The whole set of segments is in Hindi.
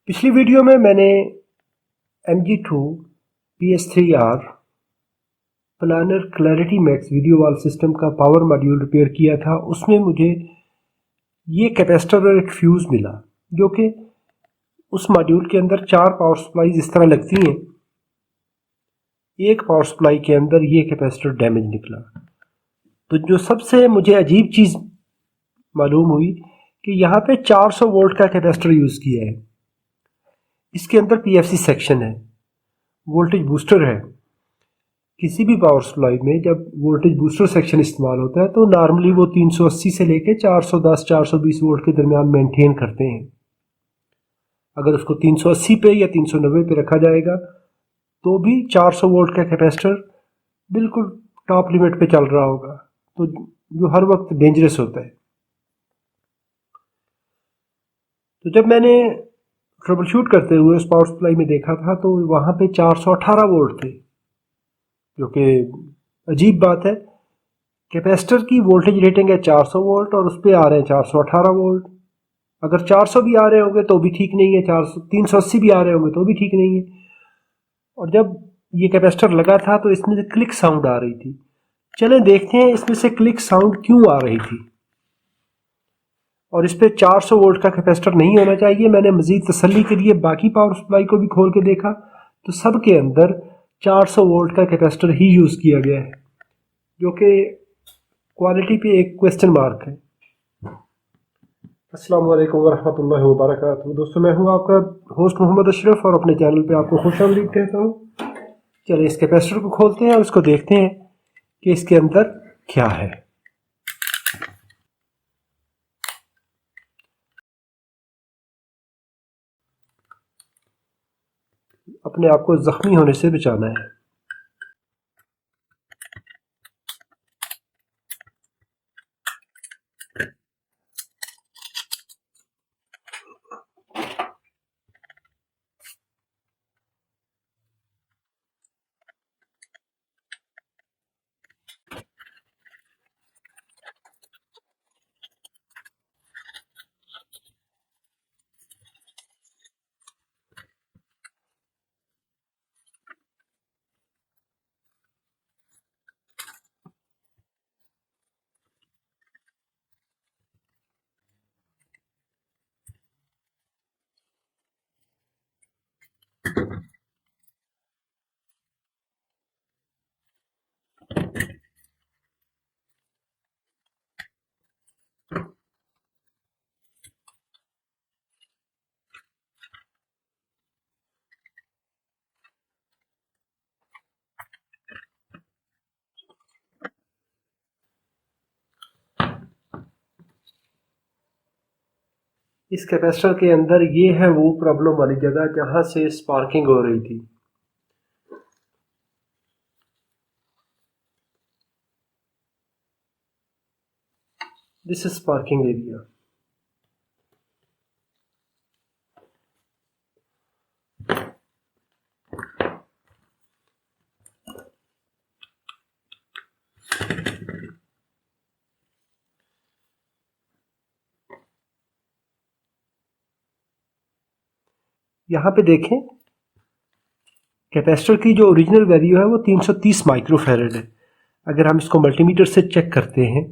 पिछली वीडियो में मैंने MG2 PS3R Planar Clarity max video wall system का पावर मॉड्यूल रिपेयर किया था। उसमें मुझे ये कैपेसिटर और एक फ्यूज़ मिला, जो कि उस मॉड्यूल के अंदर 4 पावर सप्लाईज इस तरह लगती हैं। एक पावर सप्लाई के अंदर ये कैपेसिटर डैमेज निकला। तो जो सबसे मुझे अजीब चीज़ मालूम हुई कि यहाँ पे 400 वोल्ट का कैपेसिटर यूज़ किया है। इसके अंदर PFC सेक्शन है, वोल्टेज बूस्टर है। किसी भी पावर सप्लाई में जब वोल्टेज बूस्टर सेक्शन इस्तेमाल होता है तो नॉर्मली वो 380 से लेके 410 420 वोल्ट के दरमियान मेंटेन करते हैं। अगर उसको 380 पे या 390 पे रखा जाएगा तो भी 400 वोल्ट का कैपेसिटर बिल्कुल टॉप लिमिट पे चल रहा होगा, तो जो हर वक्त डेंजरस होता है। तो जब मैंने ट्रबल शूट करते हुए उस पावर सप्लाई में देखा था तो वहाँ पे 418 वोल्ट थे, जो कि अजीब बात है। कैपेसिटर की वोल्टेज रेटिंग है 400 वोल्ट और उस पर आ रहे हैं 418 वोल्ट। अगर 400 भी आ रहे होंगे तो भी ठीक नहीं है, 380 भी आ रहे होंगे तो भी ठीक नहीं है। और जब ये कैपेसिटर लगा था तो इसमें से क्लिक साउंड आ रही थी। चलें देखते हैं इसमें से क्लिक साउंड क्यों आ रही थी, और इस पर 400 वोल्ट का कैपेसिटर नहीं होना चाहिए। मैंने मज़ीद तसल्ली के लिए बाकी पावर सप्लाई को भी खोल के देखा तो सब के अंदर 400 वोल्ट का कैपेसिटर ही यूज़ किया गया है, जो कि क्वालिटी पे एक क्वेश्चन मार्क है। अस्सलाम वालेकुम वरहमतुल्लाहि वबरकातुहू। दोस्तों, मैं हूं आपका होस्ट मोहम्मद अशरफ और अपने चैनल पे आपको खुशामदीद कहता हूं। चलिए इस कैपेसिटर को खोलते हैं और इसको देखते हैं कि इसके अंदर क्या है। अपने आप को ज़ख्मी होने से बचाना है। इस कैपेसिटर के अंदर ये है वो प्रॉब्लम वाली जगह जहां से स्पार्किंग हो रही थी। This is sparking area. यहाँ पे देखें, कैपेसिटर की जो ओरिजिनल वैल्यू है वो 330 माइक्रोफैरड है। अगर हम इसको मल्टीमीटर से चेक करते हैं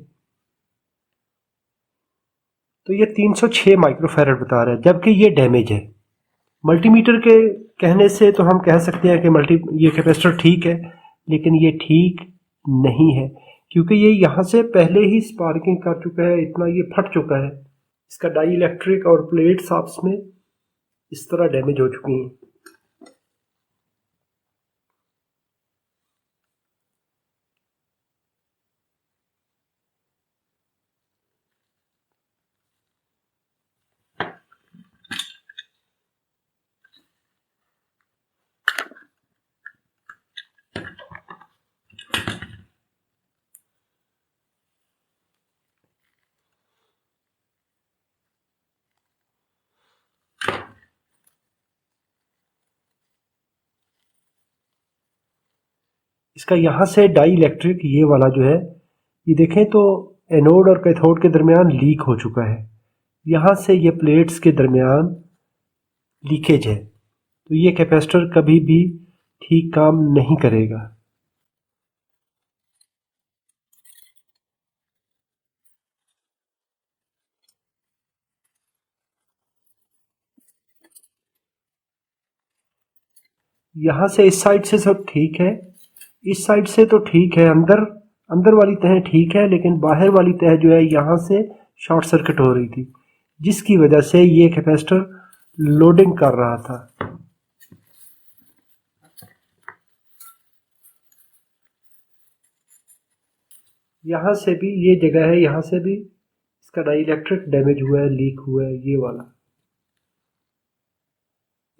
तो ये 306 माइक्रोफैरड बता रहा है, जबकि ये डैमेज है। मल्टीमीटर के कहने से तो हम कह सकते हैं कि ये कैपेसिटर ठीक है, लेकिन ये ठीक नहीं है, क्योंकि ये यहाँ से पहले ही स्पार्किंग कर चुका है, इतना ये फट चुका है। इसका डाई इलेक्ट्रिक और प्लेट्स आपस में इस तरह डैमेज हो चुकी हैं। इसका यहाँ से डाई इलेक्ट्रिक ये वाला जो है, ये देखें तो एनोड और कैथोड के दरमियान लीक हो चुका है। यहाँ से ये प्लेट्स के दरमियान लीकेज है, तो ये कैपेसिटर कभी भी ठीक काम नहीं करेगा। यहाँ से इस साइड से सब ठीक है, इस साइड से तो ठीक है, अंदर अंदर वाली तह ठीक है, लेकिन बाहर वाली तह जो है यहाँ से शॉर्ट सर्किट हो रही थी, जिसकी वजह से ये कैपेसिटर लोडिंग कर रहा था। यहाँ से भी ये जगह है, यहाँ से भी इसका डाइइलेक्ट्रिक डैमेज हुआ है, लीक हुआ है, ये वाला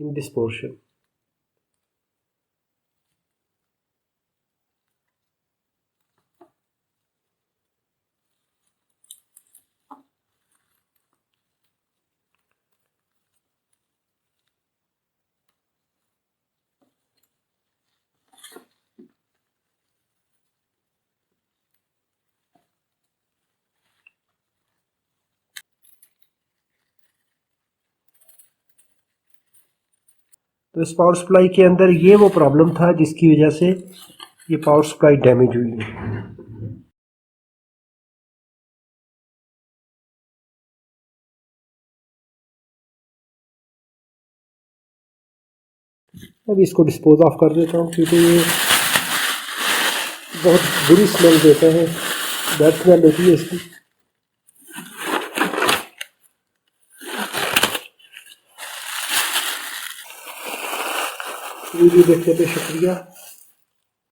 इन दिस पोर्शन। तो इस पावर सप्लाई के अंदर ये वो प्रॉब्लम था जिसकी वजह से ये पावर सप्लाई डैमेज हुई है। अब इसको डिस्पोज ऑफ कर देता हूँ, क्योंकि ये बहुत बुरी स्मेल देता है, बैड स्मेल होती है इसकी। वीडियो देखने पे शुक्रिया।